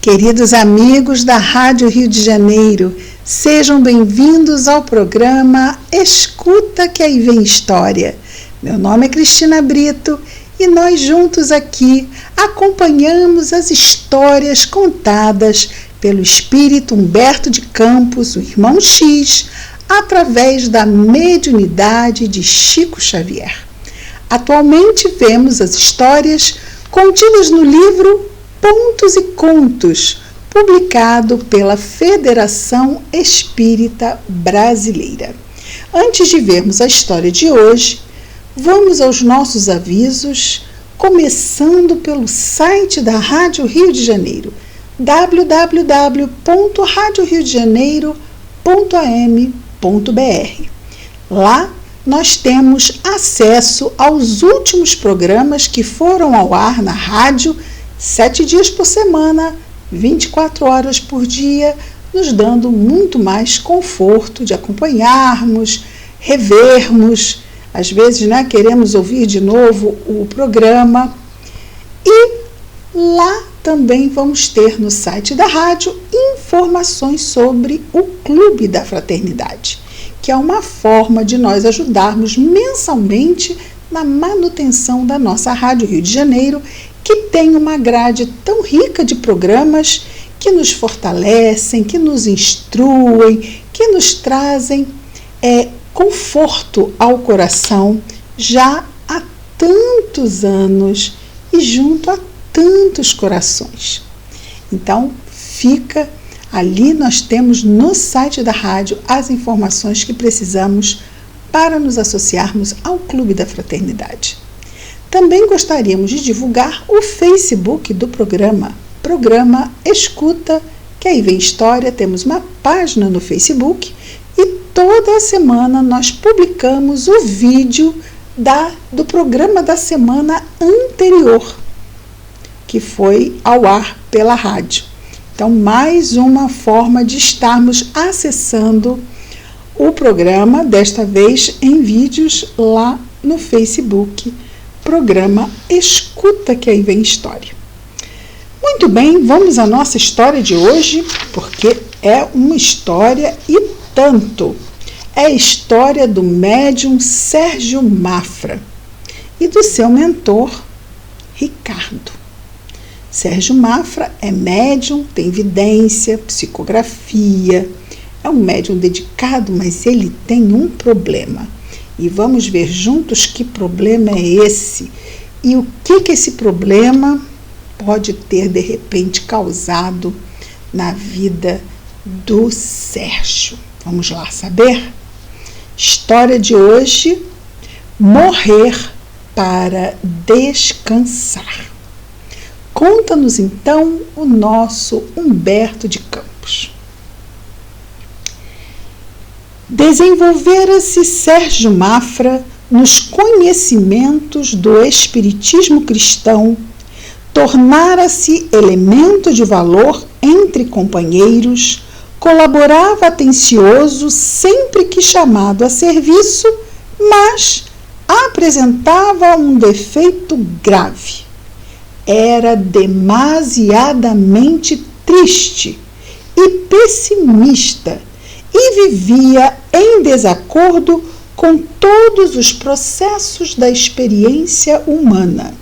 Queridos amigos da Rádio Rio de Janeiro, sejam bem-vindos ao programa Escuta que aí vem história. Meu nome é Cristina Brito e nós juntos aqui acompanhamos as histórias contadas pelo espírito Humberto de Campos, o irmão X, através da mediunidade de Chico Xavier. Atualmente vemos as histórias contidas no livro Pontos e Contos, publicado pela Federação Espírita Brasileira. Antes de vermos a história de hoje, vamos aos nossos avisos, começando pelo site da Rádio Rio de Janeiro, www.radioriodejaneiro.am.br. Lá nós temos acesso aos últimos programas que foram ao ar na rádio 7 dias por semana, 24 horas por dia, nos dando muito mais conforto de acompanharmos, revermos. Às vezes, queremos ouvir de novo o programa. E lá também vamos ter no site da rádio informações sobre o Clube da Fraternidade, que é uma forma de nós ajudarmos mensalmente na manutenção da nossa Rádio Rio de Janeiro, que tem uma grade tão rica de programas que nos fortalecem, que nos instruem, que nos trazem conforto ao coração já há tantos anos e junto a tantos corações. Então, fica ali, nós temos no site da rádio as informações que precisamos para nos associarmos ao Clube da Fraternidade. Também gostaríamos de divulgar o Facebook do programa Escuta, que aí vem história. Temos uma página no Facebook e toda semana nós publicamos o vídeo do programa da semana anterior, que foi ao ar pela rádio. Então, mais uma forma de estarmos acessando o programa, desta vez em vídeos lá no Facebook. Programa Escuta que aí vem história. Muito bem, vamos à nossa história de hoje, porque é uma história e tanto. É a história do médium Sérgio Mafra e do seu mentor, Ricardo. Sérgio Mafra é médium, tem vidência, psicografia, é um médium dedicado, mas ele tem um problema. E vamos ver juntos que problema é esse e o que esse problema pode ter, de repente, causado na vida do Sérgio. Vamos lá saber? História de hoje: morrer para descansar. Conta-nos então o nosso Humberto de Campos. Desenvolvera-se Sérgio Mafra nos conhecimentos do espiritismo cristão, tornara-se elemento de valor entre companheiros, colaborava atencioso sempre que chamado a serviço, mas apresentava um defeito grave. Era demasiadamente triste e pessimista e vivia em desacordo com todos os processos da experiência humana.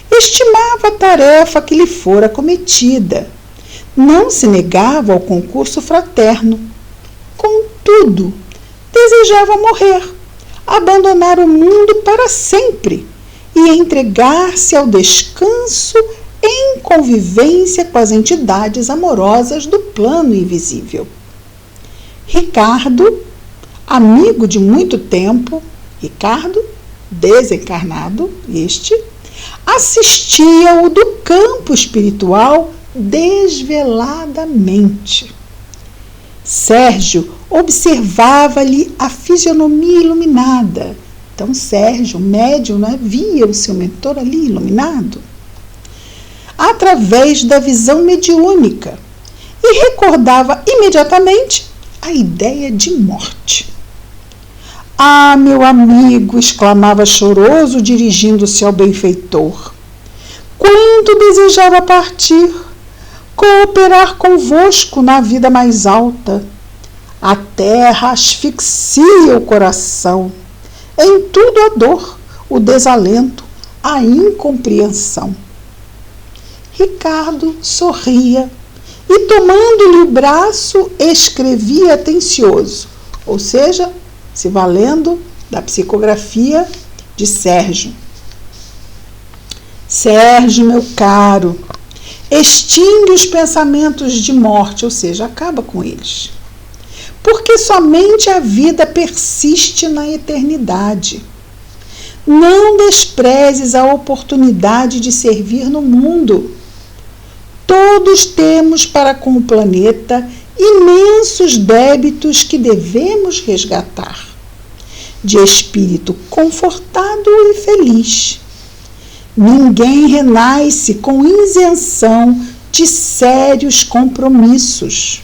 Estimava a tarefa que lhe fora cometida. Não se negava ao concurso fraterno. Contudo, desejava morrer, abandonar o mundo para sempre e entregar-se ao descanso em convivência com as entidades amorosas do plano invisível. Ricardo, amigo de muito tempo, Ricardo, desencarnado, assistia-o do campo espiritual desveladamente. Sérgio observava-lhe a fisionomia iluminada. Então, Sérgio, médium, via o seu mentor ali iluminado, através da visão mediúnica, e recordava imediatamente a ideia de morte. Ah, meu amigo, exclamava choroso, dirigindo-se ao benfeitor, quanto desejava partir, cooperar convosco na vida mais alta. A terra asfixia o coração. Em tudo a dor, o desalento, a incompreensão. Ricardo sorria e, tomando-lhe o braço, escrevia atencioso, ou seja, se valendo da psicografia de Sérgio. Sérgio, meu caro, extingue os pensamentos de morte, ou seja, acaba com eles. Porque somente a vida persiste na eternidade. Não desprezes a oportunidade de servir no mundo. Todos temos para com o planeta imensos débitos que devemos resgatar. De espírito confortado e feliz. Ninguém renasce com isenção de sérios compromissos.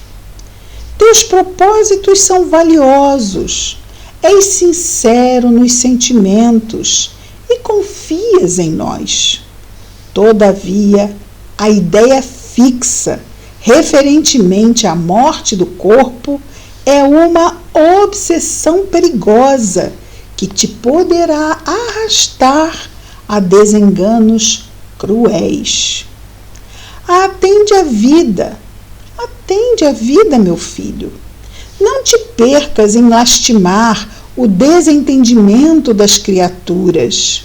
Teus propósitos são valiosos. És sincero nos sentimentos e confias em nós. Todavia, a ideia fixa referentemente à morte do corpo é uma obsessão perigosa que te poderá arrastar a desenganos cruéis. Atende à vida, meu filho. Não te percas em lastimar o desentendimento das criaturas.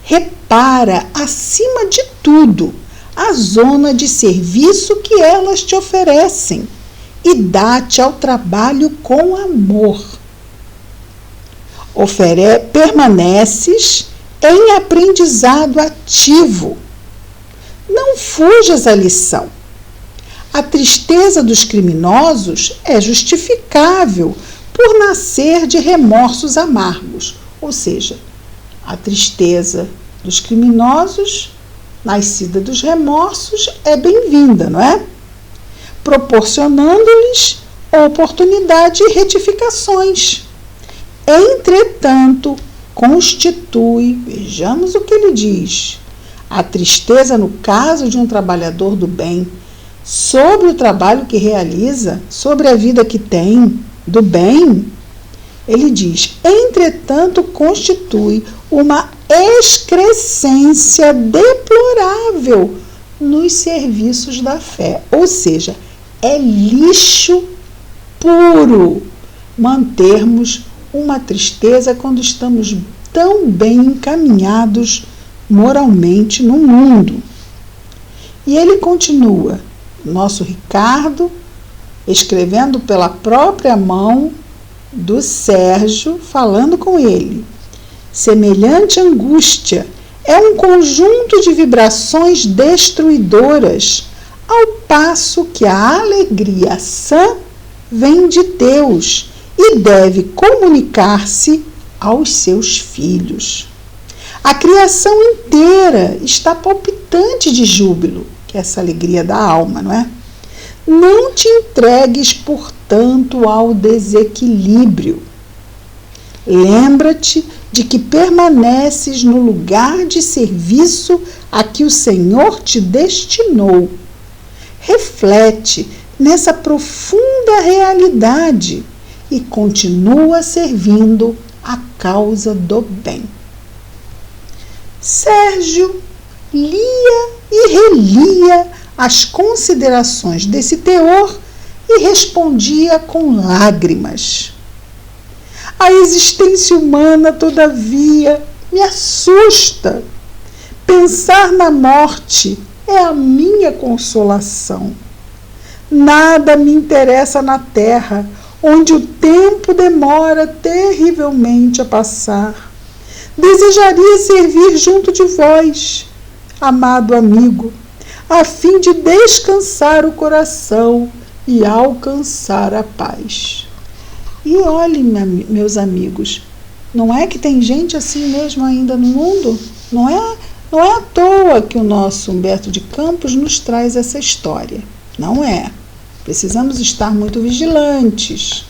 Repara, acima de tudo, a zona de serviço que elas te oferecem e dá-te ao trabalho com amor. Permaneces em aprendizado ativo. Não fujas à lição. A tristeza dos criminosos é justificável por nascer de remorsos amargos, ou seja, a tristeza dos criminosos, nascida dos remorsos, é bem-vinda, não é? Proporcionando-lhes oportunidade e retificações. Entretanto, constitui, vejamos o que ele diz, a tristeza no caso de um trabalhador do bem, sobre o trabalho que realiza, sobre a vida que tem, do bem, ele diz, entretanto, constitui uma excrescência deplorável nos serviços da fé. Ou seja, é lixo puro mantermos uma tristeza quando estamos tão bem encaminhados moralmente no mundo. E ele continua, nosso Ricardo, escrevendo pela própria mão do Sérgio, falando com ele. Semelhante angústia é um conjunto de vibrações destruidoras, ao passo que a alegria sã vem de Deus e deve comunicar-se aos seus filhos. A criação inteira está palpitante de júbilo, que é essa alegria da alma, não é? Não te entregues, portanto, ao desequilíbrio. Lembra-te de que permaneces no lugar de serviço a que o Senhor te destinou. Reflete nessa profunda realidade e continua servindo a causa do bem. Sérgio lia e relia as considerações desse teor e respondia com lágrimas. A existência humana, todavia, me assusta. Pensar na morte é a minha consolação. Nada me interessa na terra, onde o tempo demora terrivelmente a passar. Desejaria servir junto de vós, amado amigo, a fim de descansar o coração e alcançar a paz. E olhem, meus amigos, não é que tem gente assim mesmo ainda no mundo? Não é à toa que o nosso Humberto de Campos nos traz essa história. Não é. Precisamos estar muito vigilantes.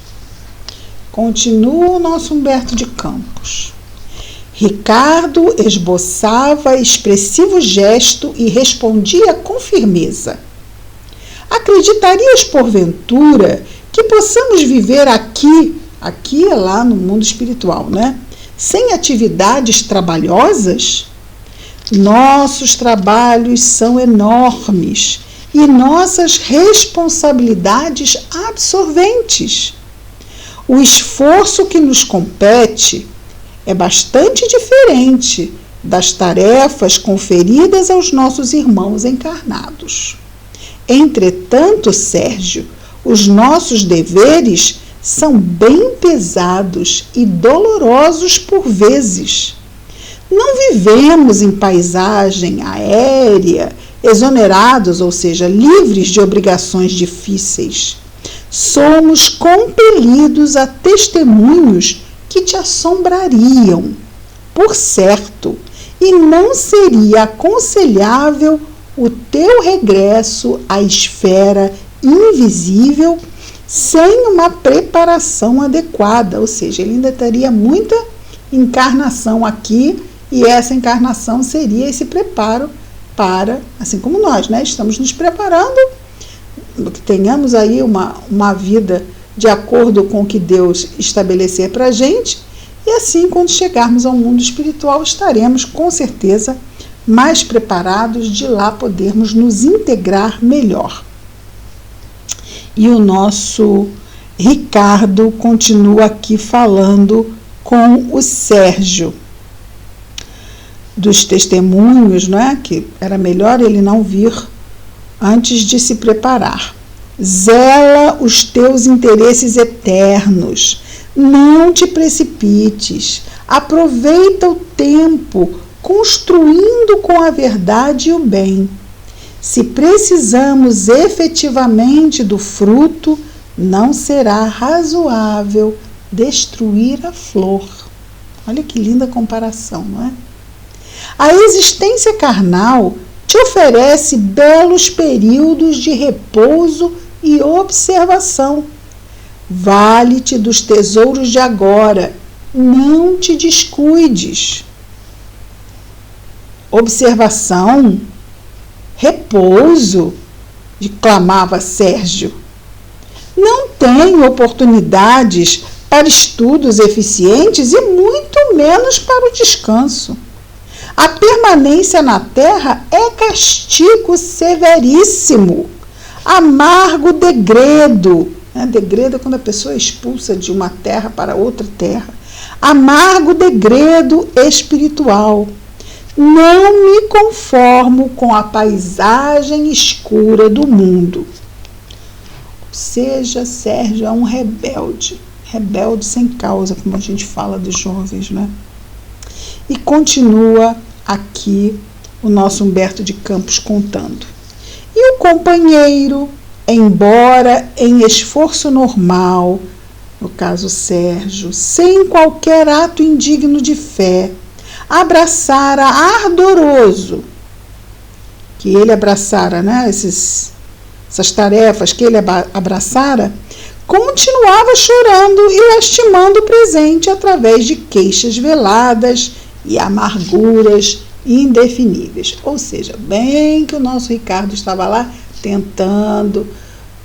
Continua o nosso Humberto de Campos. Ricardo esboçava expressivo gesto e respondia com firmeza. acreditarias porventura que possamos viver aqui é lá no mundo espiritual, né? Sem atividades trabalhosas? Nossos trabalhos são enormes e nossas responsabilidades absorventes. O esforço que nos compete é bastante diferente das tarefas conferidas aos nossos irmãos encarnados. Entretanto, Sérgio, os nossos deveres são bem pesados e dolorosos por vezes. Não vivemos em paisagem aérea, exonerados, ou seja, livres de obrigações difíceis. Somos compelidos a testemunhos que te assombrariam, por certo, e não seria aconselhável o teu regresso à esfera invisível sem uma preparação adequada, ou seja, ele ainda teria muita encarnação aqui, e essa encarnação seria esse preparo para, assim como nós, né? Estamos nos preparando, que tenhamos aí uma vida de acordo com o que Deus estabelecer para a gente, e assim, quando chegarmos ao mundo espiritual, estaremos com certeza mais preparados, de lá podermos nos integrar melhor. E o nosso Ricardo continua aqui falando com o Sérgio dos testemunhos, não é? Que era melhor ele não vir antes de se preparar. Zela os teus interesses eternos, não te precipites, aproveita o tempo construindo com a verdade e o bem. Se precisamos efetivamente do fruto, não será razoável destruir a flor. Olha que linda comparação, não é? A existência carnal te oferece belos períodos de repouso e observação. Vale-te dos tesouros de agora, não te descuides. Observação, repouso, clamava Sérgio. Não tenho oportunidades para estudos eficientes e muito menos para o descanso. A permanência na terra é castigo severíssimo, amargo degredo. Degredo é quando a pessoa é expulsa de uma terra para outra terra. Amargo degredo espiritual. Não me conformo com a paisagem escura do mundo. Ou seja, Sérgio é um rebelde. Rebelde sem causa, como a gente fala dos jovens, né? E continua aqui o nosso Humberto de Campos contando. E o companheiro, embora em esforço normal, no caso Sérgio, sem qualquer ato indigno de fé, abraçara ardoroso, que ele abraçara, né, essas tarefas que ele abraçara, continuava chorando e lastimando o presente através de queixas veladas e amarguras indefiníveis. Ou seja, bem que o nosso Ricardo estava lá tentando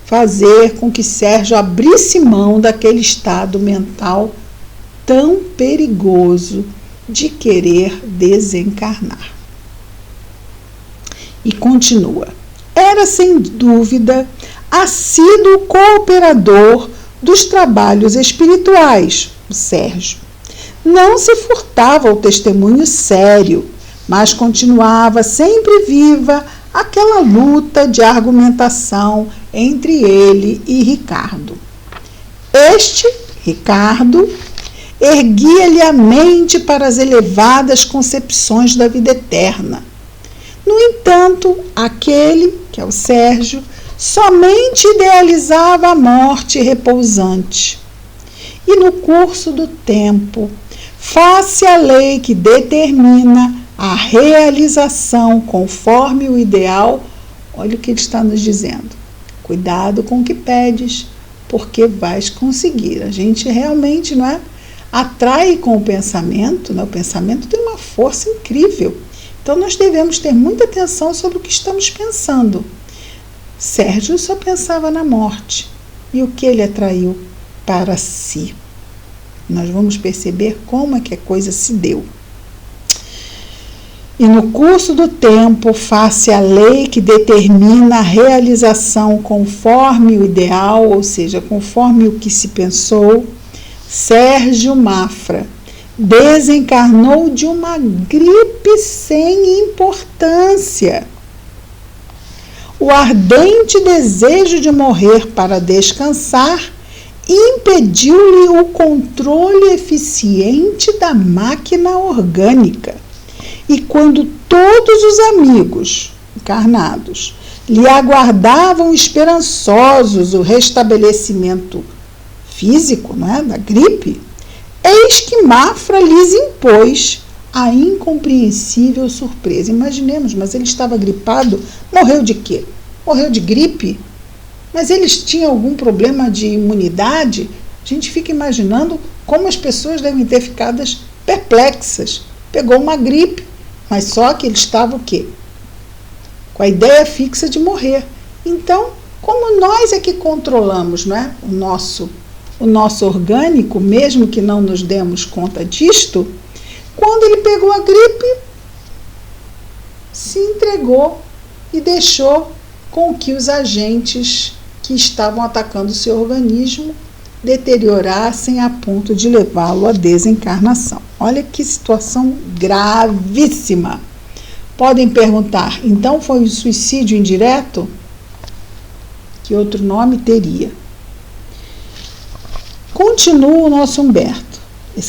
fazer com que Sérgio abrisse mão daquele estado mental tão perigoso de querer desencarnar. E continua. Era sem dúvida assíduo cooperador dos trabalhos espirituais, o Sérgio. Não se furtava ao testemunho sério, mas continuava sempre viva aquela luta de argumentação entre ele e Ricardo. Este, Ricardo, erguia-lhe a mente para as elevadas concepções da vida eterna. No entanto, aquele, que é o Sérgio, somente idealizava a morte repousante. E no curso do tempo, face à lei que determina a realização conforme o ideal, olha o que ele está nos dizendo. Cuidado com o que pedes, porque vais conseguir. A gente realmente, não é, atrai com o pensamento, né? O pensamento tem uma força incrível. Então, nós devemos ter muita atenção sobre o que estamos pensando. Sérgio só pensava na morte e o que ele atraiu para si. Nós vamos perceber como é que a coisa se deu. E no curso do tempo, face à lei que determina a realização conforme o ideal, ou seja, conforme o que se pensou, Sérgio Mafra desencarnou de uma gripe sem importância. O ardente desejo de morrer para descansar impediu-lhe o controle eficiente da máquina orgânica. E quando todos os amigos encarnados lhe aguardavam esperançosos o restabelecimento físico, da gripe, eis que Mafra lhes impôs a incompreensível surpresa. Imaginemos, mas ele estava gripado, morreu de quê? Morreu de gripe? Mas eles tinham algum problema de imunidade? A gente fica imaginando como as pessoas devem ter ficado perplexas. Pegou uma gripe, mas só que ele estava o quê? Com a ideia fixa de morrer. Então, como nós é que controlamos, o nosso orgânico, mesmo que não nos demos conta disto, quando ele pegou a gripe, se entregou e deixou com que os agentes que estavam atacando o seu organismo deteriorassem a ponto de levá-lo à desencarnação. Olha que situação gravíssima. Podem perguntar, então foi um suicídio indireto? Que outro nome teria? Continua o nosso Humberto.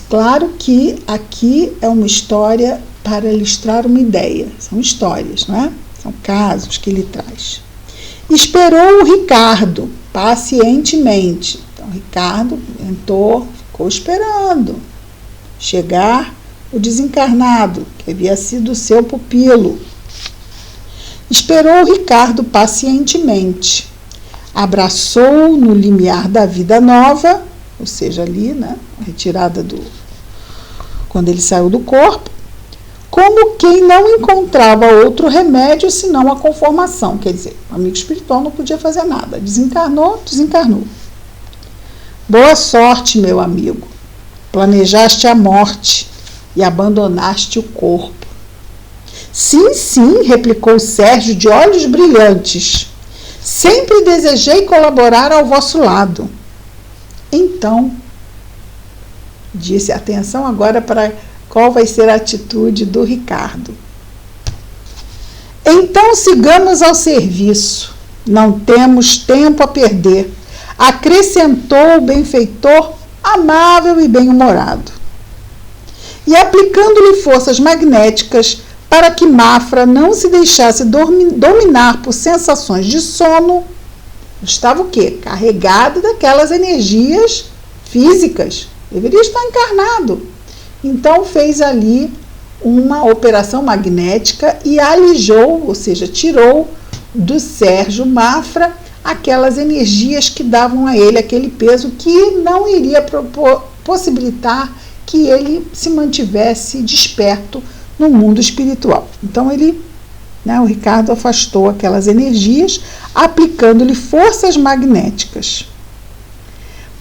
Claro que aqui é uma história para ilustrar uma ideia. São histórias, não é? São casos que ele traz. Esperou o Ricardo pacientemente. Então, o Ricardo entrou, ficou esperando chegar o desencarnado, que havia sido seu pupilo. Esperou o Ricardo pacientemente. Abraçou no limiar da vida nova, ou seja, ali, retirada quando ele saiu do corpo, como quem não encontrava outro remédio senão a conformação. Quer dizer, o amigo espiritual não podia fazer nada. Desencarnou. Boa sorte, meu amigo. Planejaste a morte e abandonaste o corpo. Sim, sim, replicou Sérgio de olhos brilhantes. Sempre desejei colaborar ao vosso lado. Então, disse, atenção agora para qual vai ser a atitude do Ricardo. Então sigamos ao serviço, não temos tempo a perder, acrescentou o benfeitor amável e bem-humorado. E aplicando-lhe forças magnéticas para que Mafra não se deixasse dominar por sensações de sono, estava o quê? Carregado daquelas energias físicas. Deveria estar encarnado. Então fez ali uma operação magnética e alijou, ou seja, tirou do Sérgio Mafra aquelas energias que davam a ele aquele peso que não iria possibilitar que ele se mantivesse desperto no mundo espiritual. Então o Ricardo afastou aquelas energias, aplicando-lhe forças magnéticas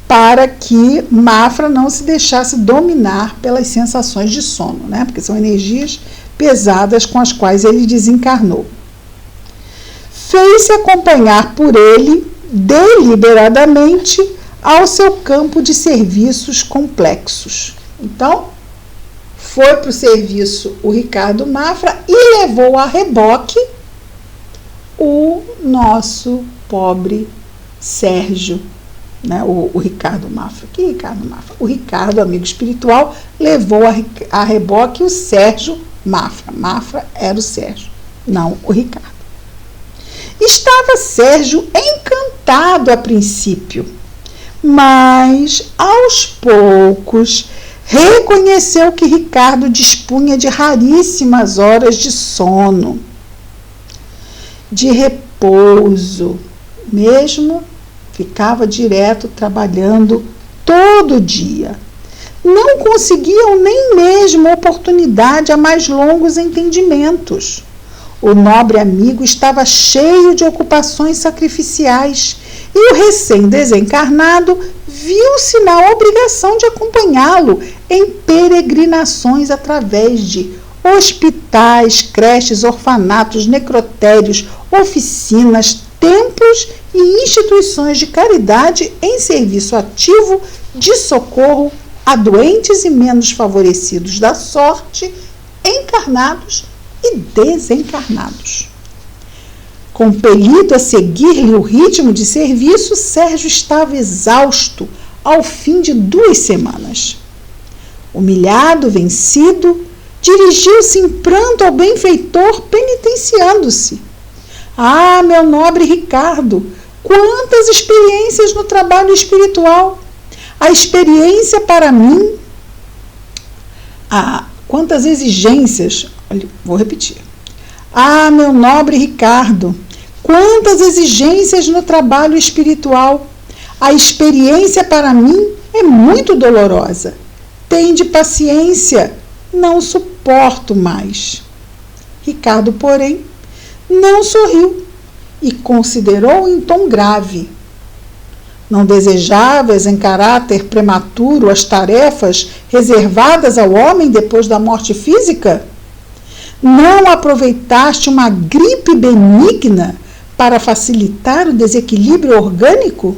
para que Mafra não se deixasse dominar pelas sensações de sono, porque são energias pesadas com as quais ele desencarnou. Fez-se acompanhar por ele deliberadamente ao seu campo de serviços complexos. Então, foi para o serviço o Ricardo Mafra e levou a reboque o nosso pobre Sérgio, o Ricardo Mafra. Que Ricardo Mafra? O Ricardo, amigo espiritual, levou a reboque o Sérgio Mafra. Mafra era o Sérgio, não o Ricardo. Estava Sérgio encantado a princípio, mas aos poucos reconheceu que Ricardo dispunha de raríssimas horas de sono, de repouso, mesmo ficava direto trabalhando todo dia. Não conseguiam nem mesmo oportunidade a mais longos entendimentos. O nobre amigo estava cheio de ocupações sacrificiais e o recém-desencarnado viu-se na obrigação de acompanhá-lo em peregrinações através de hospitais, creches, orfanatos, necrotérios, oficinas, templos e instituições de caridade em serviço ativo de socorro a doentes e menos favorecidos da sorte, encarnados e desencarnados. Compelido a seguir-lhe o ritmo de serviço, Sérgio estava exausto ao fim de 2 semanas. Humilhado, vencido, dirigiu-se em pranto ao benfeitor, penitenciando-se. Ah, meu nobre Ricardo, quantas experiências no trabalho espiritual! A experiência para mim... quantas exigências... Vou repetir. Ah, meu nobre Ricardo, quantas exigências no trabalho espiritual! A experiência para mim é muito dolorosa. Tende paciência, não suporto mais. Ricardo, porém, não sorriu e considerou em tom grave. Não desejavas em caráter prematuro as tarefas reservadas ao homem depois da morte física? Não aproveitaste uma gripe benigna para facilitar o desequilíbrio orgânico?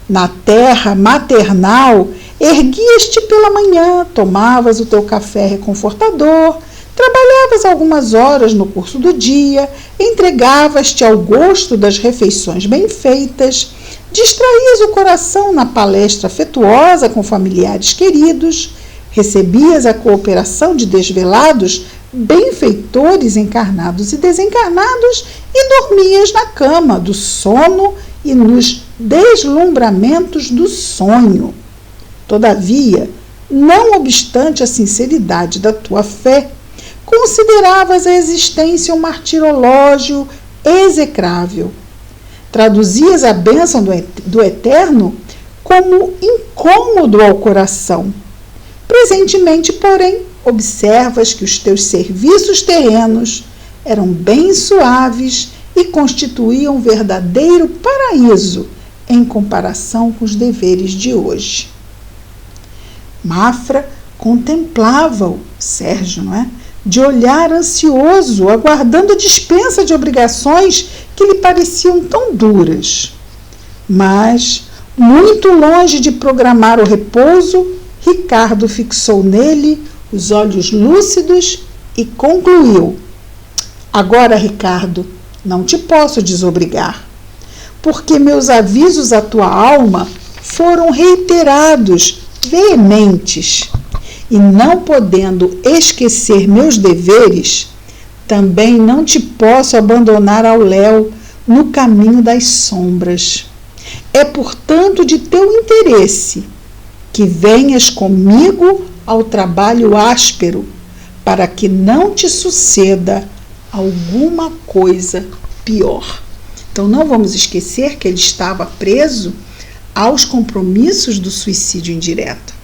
Na terra maternal, erguias-te pela manhã, tomavas o teu café reconfortador, trabalhavas algumas horas no curso do dia, entregavas-te ao gosto das refeições bem feitas, distraías o coração na palestra afetuosa com familiares queridos, recebias a cooperação de desvelados, benfeitores encarnados e desencarnados e dormias na cama do sono e nos deslumbramentos do sonho. Todavia, não obstante a sinceridade da tua fé, consideravas a existência um martirológio execrável. Traduzias a bênção do Eterno como incômodo ao coração. Presentemente, porém, observas que os teus serviços terrenos eram bem suaves e constituíam um verdadeiro paraíso em comparação com os deveres de hoje. Mafra contemplava-o, Sérgio, não é? De olhar ansioso, aguardando a dispensa de obrigações que lhe pareciam tão duras. Mas, muito longe de programar o repouso, Ricardo fixou nele os olhos lúcidos e concluiu: agora, Ricardo, não te posso desobrigar, porque meus avisos à tua alma foram reiterados, veementes, e não podendo esquecer meus deveres, também não te posso abandonar ao léu no caminho das sombras. É, portanto, de teu interesse que venhas comigo ao trabalho áspero, para que não te suceda alguma coisa pior. Então, não vamos esquecer que ele estava preso aos compromissos do suicídio indireto.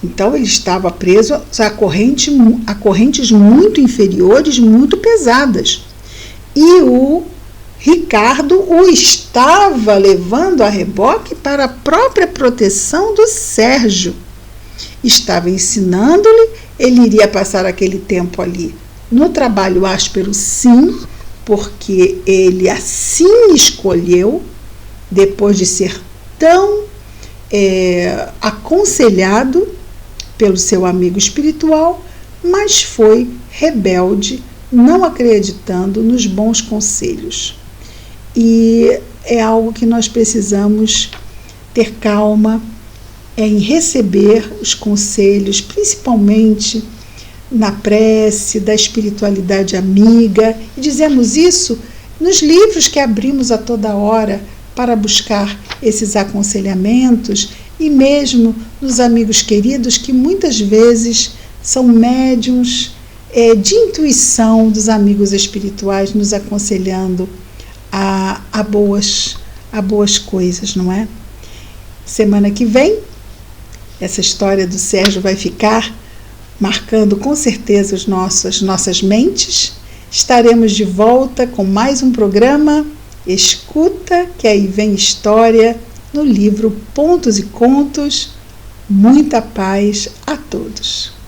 Então, ele estava preso a correntes muito inferiores, muito pesadas. E o Ricardo o estava levando a reboque para a própria proteção do Sérgio. Estava ensinando-lhe, ele iria passar aquele tempo ali no trabalho áspero, sim, porque ele assim escolheu, depois de ser tão aconselhado pelo seu amigo espiritual, mas foi rebelde, não acreditando nos bons conselhos. E é algo que nós precisamos ter calma em receber os conselhos, principalmente na prece da espiritualidade amiga. E dizemos isso nos livros que abrimos a toda hora para buscar esses aconselhamentos, e mesmo nos amigos queridos que muitas vezes são médiuns de intuição dos amigos espirituais, nos aconselhando a boas coisas, não é? Semana que vem, essa história do Sérgio vai ficar marcando com certeza as nossas mentes, estaremos de volta com mais um programa Escuta, que aí vem história, no livro Pontos e Contos. Muita paz a todos.